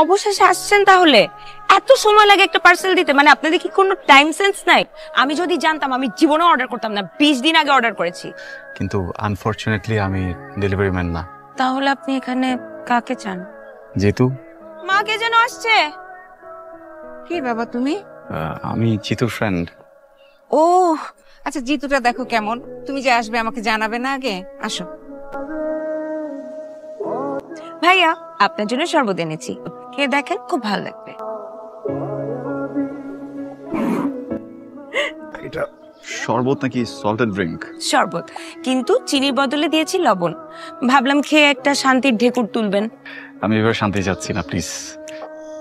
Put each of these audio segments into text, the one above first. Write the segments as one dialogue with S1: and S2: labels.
S1: অবশেষে আসছেন তাহলে? এত সময় লাগে একটা পার্সেল দিতে? মানে আপনাদের কি কোনো টাইম সেন্স নাই? আমি যদি জানতাম আমি জীবনে অর্ডার করতাম না। 20 দিন আগে অর্ডার করেছি।
S2: কিন্তু আনফরচুনেটলি আমি ডেলিভারি ম্যান না।
S1: তাহলে আপনি এখানে কাকে চান?
S2: জিতু।
S1: মা কে যেন আসছে।
S3: কি বাবা তুমি?
S2: আমি জিতুর ফ্রেন্ড।
S3: ও আচ্ছা, জিতুটা দেখো কেমন। তুমি যে আসবে আমাকে জানাবে না আগে? আসো।
S1: ভাইয়া আপনার জন্য শরবত এনেছি, খেয়ে দেখেন, খুব ভালো লাগবে।
S2: এটা শরবত নাকি সল্টেড ড্রিঙ্ক?
S1: শরবত, কিন্তু চিনির বদলে দিয়েছি লবণ। ভাবলাম খেয়ে একটা শান্তির ঢেকুর তুলবেন।
S2: আমি এবার শান্তি চাচ্ছি না, প্লিজ।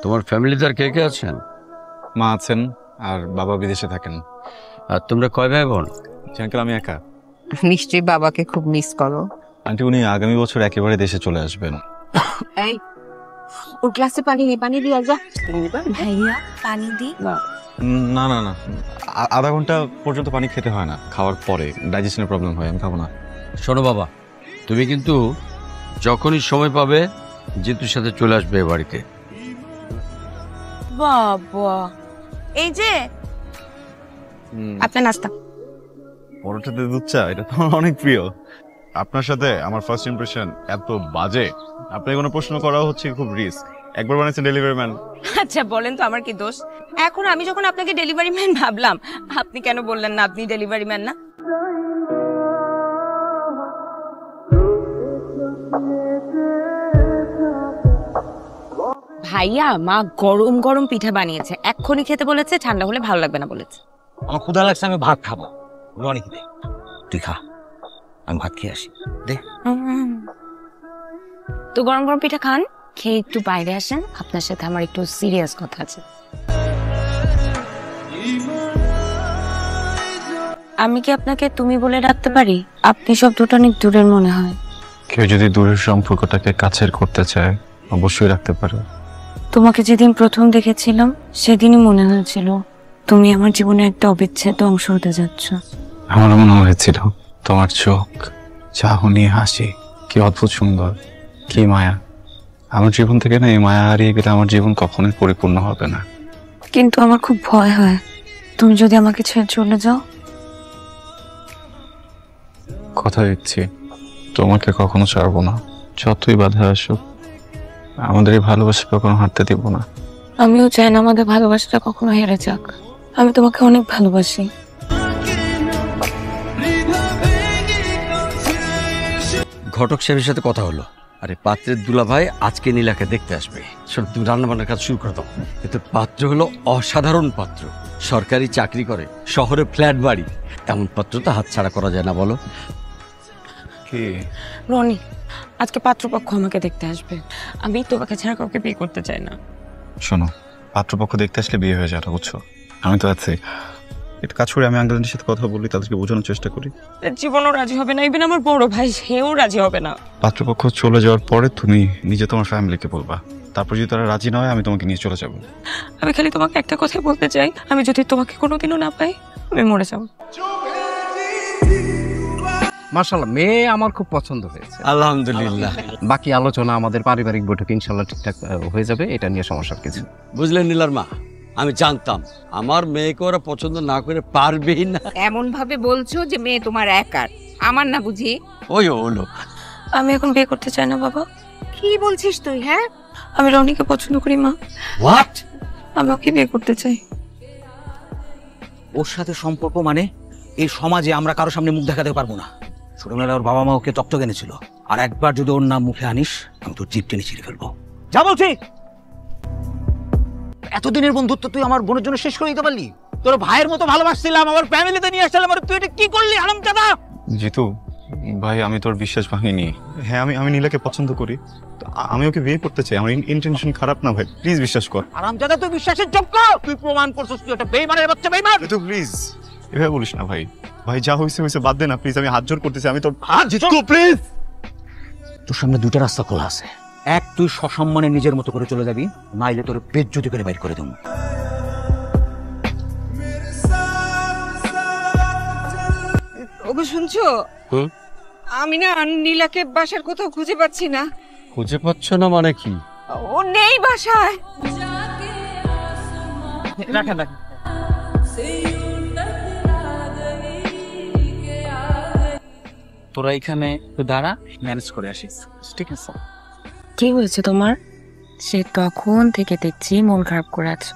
S4: তোমার ফ্যামিলিতে আর কে কে আছেন?
S2: মা আছেন আর বাবা বিদেশে থাকেন।
S4: আর তোমরা কয় ভাই বোন?
S2: আঙ্কেল আমি একা।
S3: নিশ্চয়ই বাবাকে খুব মিস করো।
S2: আন্টি উনি আগামী বছর একেবারে দেশে চলে আসবেন।
S3: এই ওর গ্লাসে পানি নেই, পানি দিয়ে যা।
S1: ভাইয়া পানি দি।
S2: না না না, আধা ঘন্টা পর্যন্ত পানি খেতে হয় না, খাওয়ার পরে ডাইজেশনের প্রবলেম হয়, আমি খাবো না।
S4: শোনো বাবা, তুমি কিন্তু যখনই সময় পাবে জিতুর সাথে চলে আসবে এ বাড়িতে।
S1: বাবা, এই যে আপনার নাস্তা।
S2: পরোটাতে দুধ চা, এটা তো আমার অনেক প্রিয়। আপনার সাথে আমার ফার্স্ট ইমপ্রেশন এত বাজে, আপনি কোনো প্রশ্ন করা হচ্ছে খুব রিস্ক। একবার বানাইছেন ডেলিভারি ম্যান।
S1: আচ্ছা বলেন তো আমার কি দোষ? এখন আমি যখন আপনাকে ডেলিভারি ম্যান ভাবলাম, আপনি কেন বললেন না আপনি ডেলিভারি ম্যান না? ভাইয়া মা গরম গরম পিঠা বানিয়েছে, এক্ষুনি খেতে বলেছে, ঠান্ডা হলে ভালো লাগবে না বলেছে।
S5: আমার ক্ষুধা লাগছে, আমি ভাত খাবো। অনেক দে, তুই খা, আমি ভাত খেয়ে আসি। দে
S1: তো গরম গরম পিঠা খান, খেয়ে একটু বাইরে আসেন, আপনার সাথে আমার একটু সিরিয়াস কথা আছে। আমি কি আপনাকে তুমি বলে ডাকতে পারি? আপনি শব্দটা অনেক দূরের মনে হয়।
S2: কেউ যদি দূরের সম্পর্কটাকে কাছের করতে চায় অবশ্যই রাখতে পারে।
S1: তোমাকে যেদিন প্রথম দেখেছিলাম সেদিনই মনে হয়েছিল তুমি আমার জীবনে একটা অবিচ্ছেদ্য অংশ হতে যাচ্ছ।
S2: আমার মনে হয়েছিল তোমার চোখ, চাহনি, হাসি কি অদ্ভুত সুন্দর, কি মায়া। আমার জীবন থেকে না এই মায়া হারিয়ে গেলে আমার জীবন কখনোই পরিপূর্ণ হবে না।
S1: কিন্তু আমার খুব ভয় হয় তুমি যদি আমাকে ছেড়ে চলে যাও।
S2: কথা দিচ্ছি তোমাকে কখনো ছাড়বো না, যতই বাধা আসুক। আমাদের এই ভালোবাসা কখনো হারতে দেব না।
S1: আমিও চাই না আমাদের ভালোবাসাটা কখনো হেরে যাক। আমি তোমাকে অনেক ভালোবাসি।
S4: ঘটক সাহেবের সাথে কথা হলো, আরে পাত্রের দুলা ভাই আজকে নীলাকে দেখতে আসবে। শোন, তুমি রান্না বান্নার কাজ শুরু করে দাও। কিন্তু পাত্র হলো অসাধারণ পাত্র, সরকারি চাকরি করে, শহরে ফ্ল্যাট বাড়ি। এমন পাত্র তো হাতছাড়া করা যায় না, বলো?
S2: কি
S1: রনি, আজকে পাত্রপক্ষ আমাকে দেখতে আসবে। আমি তোমাকে ছাড়া কাউকে বিয়ে করতে চাই না।
S2: শোনো, পাত্রপক্ষ দেখতে আসলে বিয়ে হয়ে যাবে, বুঝছো? আমি তো আছি, একটু কাজ করে আমি আঙ্কেলের সাথে কথা বলি, তাদেরকে বোঝানোর চেষ্টা করি।
S1: জীবনও রাজি হবে না, ইভেন আমার বড় ভাই সেও রাজি হবে না।
S2: পাত্রপক্ষ চলে যাওয়ার পরে তুমি নিজে তোমার ফ্যামিলিকে বলবা, তারপর যদি তারা রাজি না হয় আমি তোমাকে নিয়ে চলে যাব।
S1: আমি খালি তোমাকে একটা কথাই বলতে চাই, আমি যদি তোমাকে কোনোদিনও না পাই আমি মরে যাব।
S6: মাশাআল্লাহ, মেয়ে আমার খুব পছন্দ হয়েছে।
S4: আলহামদুলিল্লাহ।
S6: বাকি আলোচনা আমাদের পারিবারিক বৈঠকে ইনশাআল্লাহ ঠিকঠাক হয়ে যাবে, এটা নিয়ে সমস্যার কিছু।
S4: বুঝলেন নীলার মা, আমি জানতাম আমার মেয়েকে ওরা পছন্দ না করে পারবেই না।
S3: এমন ভাবে বলছো যে মেয়ে তোমার একার, আমার না বুঝি?
S4: ওই হলো।
S1: আমি এখন বিয়ে করতে চাই না বাবা।
S3: কি বলছিস তুই? হ্যাঁ,
S1: আমি রনিকে পছন্দ করি মা।
S4: হোয়াট?
S1: আমি ওকে বিয়ে করতে চাই।
S5: ওর সাথে সম্পর্ক মানে এই সমাজে আমরা কারো সামনে মুখ দেখাতে পারবো না। ছোটবেলায় ওর বাবা মা ওকে দত্তক এনেছিল, আর একবার যদি ওর নাম মুখে আনিস আমি তোর জিভ টেনে ছিঁড়ে ফেলবো। যা বলছি। এতদিনের বন্ধুত্ব তুই আমার বোনের জন্য শেষ করে দিতে পারলি? তোর ভাইয়ের মতো ভালোবাসছিলাম, আমার ফ্যামিলিতে নিয়ে আসছিলাম, আর তুই এটা কি করলি হারামজাদা?
S2: জিতু ভাই, আমি তোর বিশ্বাস ভাঙিনি। হ্যাঁ, আমি নীলাকে পছন্দ করি, আমি ওকে বিয়ে করতে চাই। আমার ইন্টেনশন খারাপ না ভাই, প্লিজ বিশ্বাস কর।
S5: হারামজাদা, তুই বিশ্বাসের যোগ্য? তুই প্রমাণ করছিস তুই একটা বেঈমানের বাচ্চা, বেঈমান।
S2: জিতু প্লিজ এভাবে বলিস না ভাই। ভাই যা হয়েছে হয়েছে, বাদ দে না প্লিজ, আমি হাত জোর করতেছি। আমি তোর
S5: জিতু প্লিজ। তোর সামনে দুটো রাস্তা খোলা আছে, এক তুই সসম্মানে নিজের মতো করে চলে যাবি, নাইলে তোর বেজ্জতি করে বাইর করে দেবো।
S3: ওগো শুনছো? আমি না নীলাকে বাসার কোথাও খুঁজে পাচ্ছি না।
S4: খুঁজে পাচ্ছ না মানে কি?
S1: ও নেই বাসায়।
S6: রাখেন রাখেন। তোরা এখানে দাঁড়া, ম্যানেজ করে আসিস, ঠিক আছে?
S1: কি হয়েছে তোমার? সে তখন থেকে দেখছি মন খারাপ করে আছো,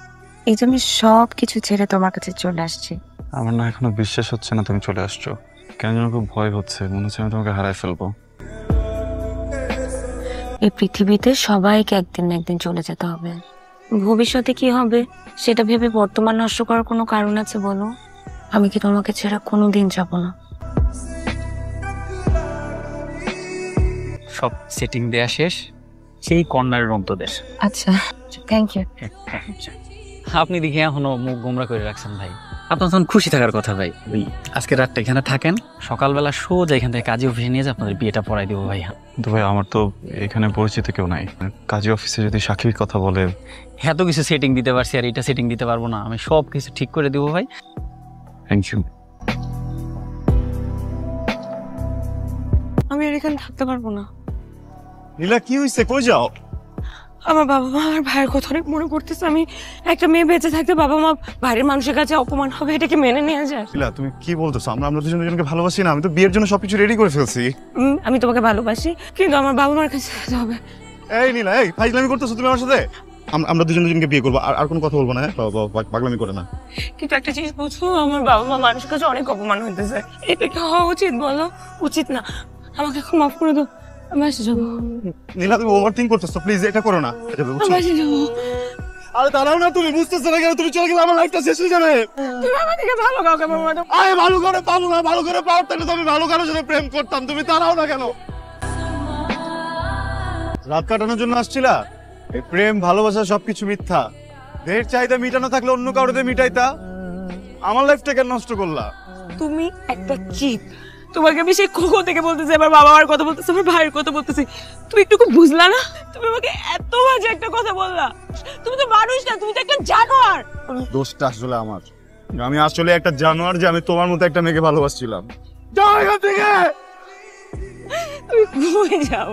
S1: এই জন্য সব কিছু ছেড়ে তোমার কাছে চলে আসছি।
S2: আমার না এখনো বিশ্বাস হচ্ছে না তুমি চলে আসছো। কেন যেন খুব ভয় হচ্ছে, মনে হচ্ছে আমি তোমাকে হারাই ফেলবো।
S1: এই পৃথিবীতে সবাইকে একদিন না একদিন চলে যেতে হবে, ভবিষ্যতে কি হবে সেটা ভেবে বর্তমান নষ্ট করার কোনো কারণ আছে বলো? আমি কি তোমাকে ছেড়ে কোনোদিন যাব না।
S6: সব সেটিং দেয়া শেষ, সেই কর্নারের অন্তদেশ।
S1: আচ্ছা, থ্যাংক ইউ।
S6: আপনি দেখে এখনো মুখ গোমরা করে রাখছেন ভাই। আপনার তখন খুশি থাকার কথা ভাই। ওই আজকে রাতটা এখানে থাকেন, সকালবেলা সোজা এখান থেকে কাজী অফিসে নিয়ে যে আপনাদের বিয়েটা পড়াই দেবো ভাই।
S2: কিন্তু ভাই আমার তো এখানে পরিচিত কেউ নাই, কাজী অফিসে যদি সাক্ষীর কথা বলে।
S6: এত কিছু সেটিং দিতে পারছি আর এটা সেটিং দিতে পারবো না, আমি সব কিছু ঠিক করে দেবো ভাই।
S2: Thank you.
S1: আমি আর এখানে থাকতে পারবো না।
S7: নীলা কি হইছে, কই যাও?
S1: আমার বাবা মা আর ভাইয়ের কথা অনেক মনে করতেছে। আমি একটা মেয়ে বেঁচে থাকতে বাবা মা বাইরের মানুষের কাছে অপমান হবে, এটাকে মেনে নেওয়া যায়?
S7: নীলা তুমি কি বলতেছো? আমরা দুজনকে ভালোবাসি না? আমি তো বিয়ের জন্য সবকিছু রেডি করে ফেলছি।
S1: আমি তোমাকে ভালোবাসি, কিন্তু আমার বাবা মার কাছে যেতে হবে।
S7: এই নীলা, এই ফাইজলামি করতেছো তুমি আমার সাথে? আমরা দুজনকে বিয়ে করবো, আর কোনো কথা বলবো না। হ্যাঁ, পাগলামি করে না।
S1: কিন্তু একটা জিনিস বুঝছো, আমার বাবা মা মানুষের কাছে অনেক অপমান হইতেছে। এটা কি হওয়া উচিত বলো? উচিত না। আমাকে এখন মাফ করে দাও, আমি আসে যাবো।
S7: নীলা তুমি ওভার থিঙ্ক করতেছো, প্লিজ এটা করো না।
S1: আমি আসে যাবো।
S7: আরে দাঁড়াও না, তুমি বুঝতেছো না কেন? তুমি চলে গেলে আমার লাইফটা শেষ হয়ে যাবে।
S1: তুমি আমার থেকে ভালো কাউকে পাবো না।
S7: আরে ভালো করে পাবো না, ভালো করে পাওয়ার থাকলে তো আমি ভালো কারোর সাথে প্রেম করতাম। তুমি দাঁড়াও না কেন? রাত কাটানোর জন্য আসছিলা? এই প্রেম ভালোবাসা সবকিছু মিথ্যা। দেহের চাহিদা মিটানো থাকলে অন্য কারোতে মিটাইতা। আমার লাইফটা কেন নষ্ট করলা?
S1: তুমি একটা চিপ। তোমাকে আমি সেই কখন থেকে বলতেছি, আমার বাবা মার কথা বলতেছি, আমার ভাইয়ের কথা বলতেছি, তুমি একটুকু বুঝলা না? তুমি আমাকে এত বাজে একটা কথা বললা। তুমি তো মানুষ না, তুমি তো একটা জানোয়ার।
S7: দোষটা আসলে আমার। আমি আসলে একটা জানোয়ার যে আমি তোমার মতো একটা মেয়েকে ভালোবাসছিলাম। যাও এখান থেকে।
S1: তুমি ঘুমিয়ে যাও।